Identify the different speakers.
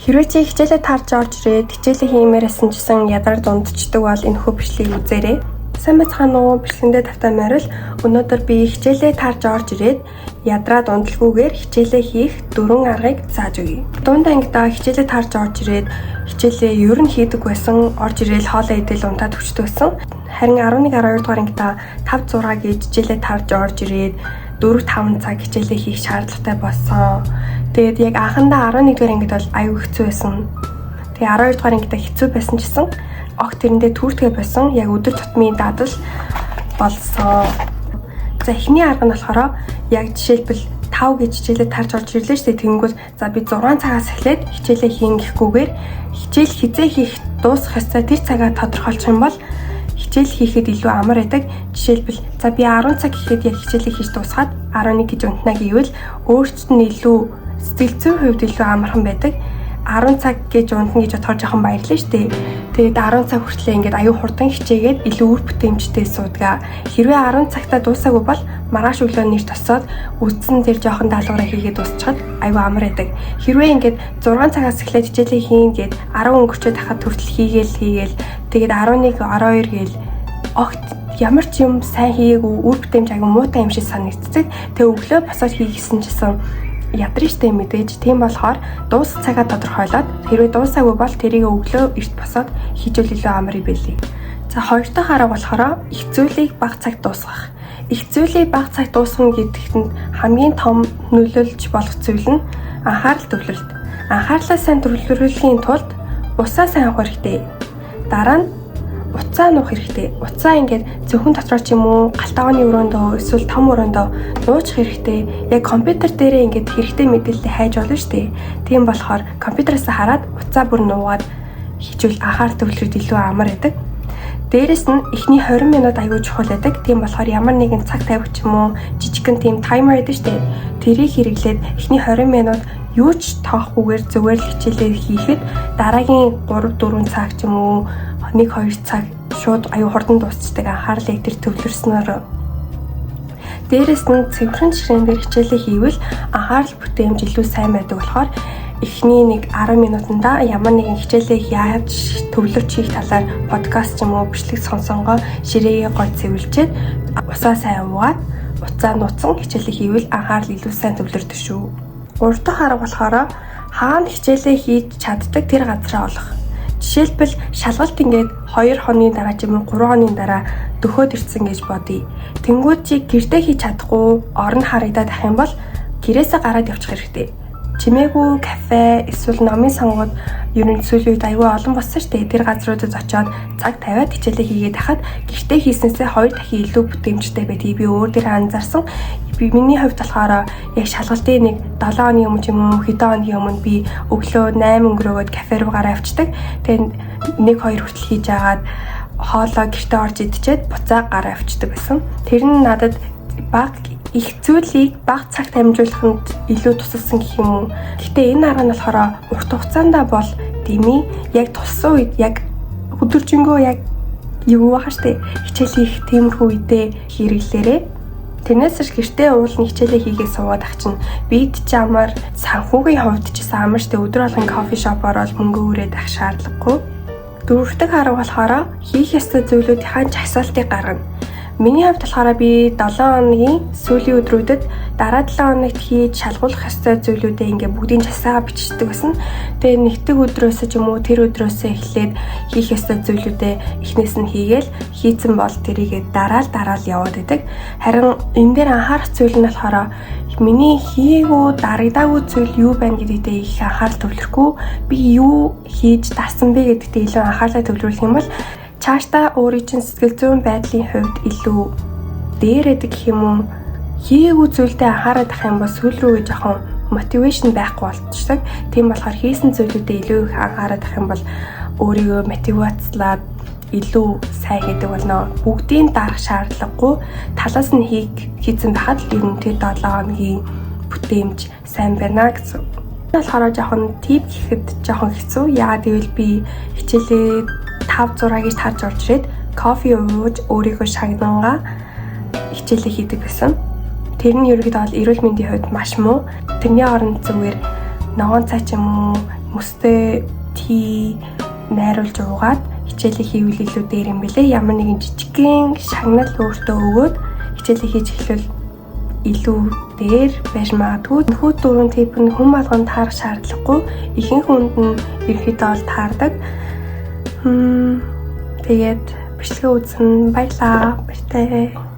Speaker 1: Хэрвээ чи хичээлээ тарж орж ирээд хичээлээ хиймээрсэн чсэн ядар дундчдаг бол энэ хөвчлийг үзээрэй. Сайн байцгаана уу? Бичлэгэндээ тавтай морил. Өнөөдөр би хичээлээ тарж орж ирээд ядраа дундалгүйгээр хичээлээ хийх 4 аргыг зааж өгье. Дунд ангидаа хичээлээ тарж орж ирээд хичээлээ ер нь хийдэг байсан, орж ирээл хоолоо идэл унтаад өчтөг байсан. Харин 11 12 дугаар ангидаа 5 6 гэж хичээлээ тарж орж ирээд 4-5 цаг хичээлээ хийх шаардлагатай болсон. Тэгээд яг анхандаа 11 дугаар ангид бол аюу хэцүү байсан. Тэгээ 12 дугаар ангидаа хэцүү байсан ч гэсэн огт тэрэндээ түүртгээ байсан. Яг өдөр тутмын дадал болсон. За эхний арга нь болохоор яг жишээлбэл 5 гэж хичээлээ тарж орж ирлээ шүү дээ. Тэнгүүл за би 6 цагаас эхлээд хичээлээ хийн гэхгүйгээр хичээл хизээ хийх дуусах ёстой тэр цагаа тодорхойлчих юм бол хичээл хийхэд илүү амар байдаг. Жишээлбэл за би 10 цаг гэхэд яг хичээлээ хийж дуусгаад 11 гэж унтнаа гэвэл өөрчлөлт нь илүү сэтгэл зүйн хувьд илүү амархан байдаг. 10 цаг гэж унтна гэж бодохоор жоохон баярлаа шүү дээ. Тэгээд 10 цаг хүртлээр ингээд аюу хурдан хичээгээд илүү үр бүтээмжтэй суудаг. Хэрвээ 10 цагтаа дуусаагүй бол маргааш өглөө нэр тосоод үдсэн тэр жоохон даалгавраа хийгээд дуусчихад аюу амар байдаг. Хэрвээ ингээд 6 цагаас эхлээд хичээлээ хийн гээд 10 өнгөрчөөд хахад хүртэл хийгээл тэгээд 11 12 гээл огт ямар ч юм сайн хийгээгүй үр бүтээмж аюу муутай юм шиг санагддаг. Тэгээ өглөө босоод хийгсэн чсэн ядрын штэ мэдээж. Тийм болохоор дуусах цагаа тодорхойлоод хэрвээ дуусаагүй бол тэрийг өглөө эрт босоод хийжүүл илүү амар юм билий. За хоёр дахь арга болохоор их зүйлийг бага цагт дуусгах. Их зүйлийг бага цагт дуусгах гэдэгт хамгийн том нөлөөлж болох зүйл нь анхаарал төвлөрөлт. Анхаарлаа сайн төвлөрүүлэхийн тулд усаа сайн авах хэрэгтэй. Дараа нь уцаа нуух хэрэгтэй. Уцаа ингээд зөвхөн дотроо ч юм уу галтаагааны өрөөндөө эсвэл том өрөөндөө нуучих хэрэгтэй. Яг компьютер дээрээ ингээд хэрэгтэй мэдээлэлээ хайж болно шүү дээ. Тийм болохоор компьютераас хараад уцаа бүр нуугаад хийжүүл анхаарал төвлөрөлт илүү амар байдаг. Дээрэс нь эхний 20 минут аягүй чухал байдаг. Тийм болохоор ямар нэгэн цаг тавих ч юм уу жижигхэн тийм таймер байдаг шүү дээ. Тэрийг хэрэглээд эхний 20 минут юу ч тоохгүй зүгээр л хичээлээ хийхэд дараагийн 3-4 цаг ч юм уу 1-2 цаг шууд аюу хурдан дуусчдаг анхаарлыг тэр төвлөрснөөр. Дээрээс нь цэвэрхэн ширээн дээр хичээлээ хийвэл анхаарал бүтээмж илүү сайн байдаг болохоор эхний 10 минутанда ямар нэгэн хичээлээ яаж төвлөрч хийх талаар подкаст ч юм уу бичлэг сонсонгоо ширээгээ гой цэвэрлчээд усаа сайн уугаад уцаа нууцсан хичээлээ хийвэл анхаарал илүү сайн төвлөрдөг шүү. 3 дахь арга болохоор хаана хичээлээ хийж чаддаг тэр газраа олох. Жишээлбэл шалгалт ингээд 2 хоногийн дараа ч юм уу 3 хоногийн дараа дөхөөд ирсэн гэж бодъё. Тэнгүүд чи гэртээ хийж чадахгүй орон харагдаад ах юм бол гэрээсээ гараад явчих хэрэгтэй. Чимээгүй кафе эсвэл номын сонгоод ер нь сүүлийн үед аюул олон болсон шүү дээ. Тэр газруудад очиод цаг тавиад хичээлээ хийгээд хахад гэртээ хийснээсээ 2 дахин илүү бүтээмжтэй байдгийг би өөр дээр анзаарсан. Миний хувьд болохоор яг шалгалтын 7 хоногийн өмнө ч юм уу хэдэн хоногийн өмнө би өглөө 8 өнгөрөөгөөд кафе руу гараа авчдаг. Тэгээд 1-2 хүртэл хийж агаад хоолоо гэртээ орж идчихэд буцаа гараа авчдаг байсан. Тэр нь надад их зүйлийг бага цагт амжуулахад илүү тусалсан гэх юм уу. Гэхдээ энэ арга нь болохоор урт хугацаанд бол дими яг туссан үед яг өдөржингөө яг юу баха штэ хичээл хийх тиймэрхүү үедээ хэрэглээрээ. Тэрнээс ч гэртээ уулын хичээлээ хийгээд суугаад ах чинь бид ч амар санхүүгийн хувьд ч амар штэ өдөр болгон кофе шоп ороод мөнгө өрөөд ах шаардлагагүй. Дөрөв дэх арга болохоор хийх ёстой зүйлүүдийн жагсаалтыг гаргана. Миний хувьд болохоор би 7 хоногийн сүүлийн өдрүүдэд дараа 7 хоногт хийж шалгуулах ёстой зүйлүүдээ ингээ бүгдийн жагсаагаа бичдэг байсан. Тэгээ нэгдэг өдрөөс ч юм уу тэр өдрөөсөө эхлээд хийх ёстой зүйлүүдээ эхнээс нь хийгээл хийцэн бол тэрийгээ дараа л яваад байдаг. Харин энэ дээр анхаарах зүйл нь болохоор миний хийгээгүй дарагдаагүй зүйл юу байна гэдэгтээ их анхаарал төвлөрөхгүй. Би юу хийж дарсан бэ гэдэгтээ илүү анхаарлаа төвлөрүүлэх юм бол цаашдаа өөрийн чинь сэтгэл зүйн байдлын хувьд илүү дээрээд гэх юм уу хийгээгүй зүйлдээ анхаарал тавих юм бол сүүл рүүгээ жоохон мотивашн байхгүй болчихдог. Тийм болохоор хийсэн зүйлүүдэд илүү их анхаарал тавих юм бол өөрийгөө мотивацлаад илүү сайн хийдэг болно. Бүгдийн дарах шаардлагагүй талаас нь хийцэн байхад л ер нь тэр 7 хоногийн бүтээмж сайн байна гэсэн. Тэгэхээр жоохон тип гэхэд жоохон хэцүү. Яагаад гэвэл би хичээлээ 5-6 гэж тарж орж ирээд кофе ууж өөрийгөө шагнангаа хичээлээ хийдэг гэсэн. Тэр нь ерөөдөө бол эрүүл мэндийн хувьд маш муу. Тэрний оронд зүгээр ногоон цай ч юм уу мөстэй тий найруулж уугаад хичээлээ хийвэл илүү дээр юм бэлээ. Ямар нэгэн жижигхэн шагнал өөртөө өгөөд хичээлээ хийж эхлүүл илүү дээр байж магадгүй. Нөхөд дөрвөн тип нь хүн болгонд таарах шаардлагагүй. Ихэнх хүнд нь ерөөхдөө бол таардаг. Тэгээд бичлэгээ үзсэн баярлалаа. Баяртай.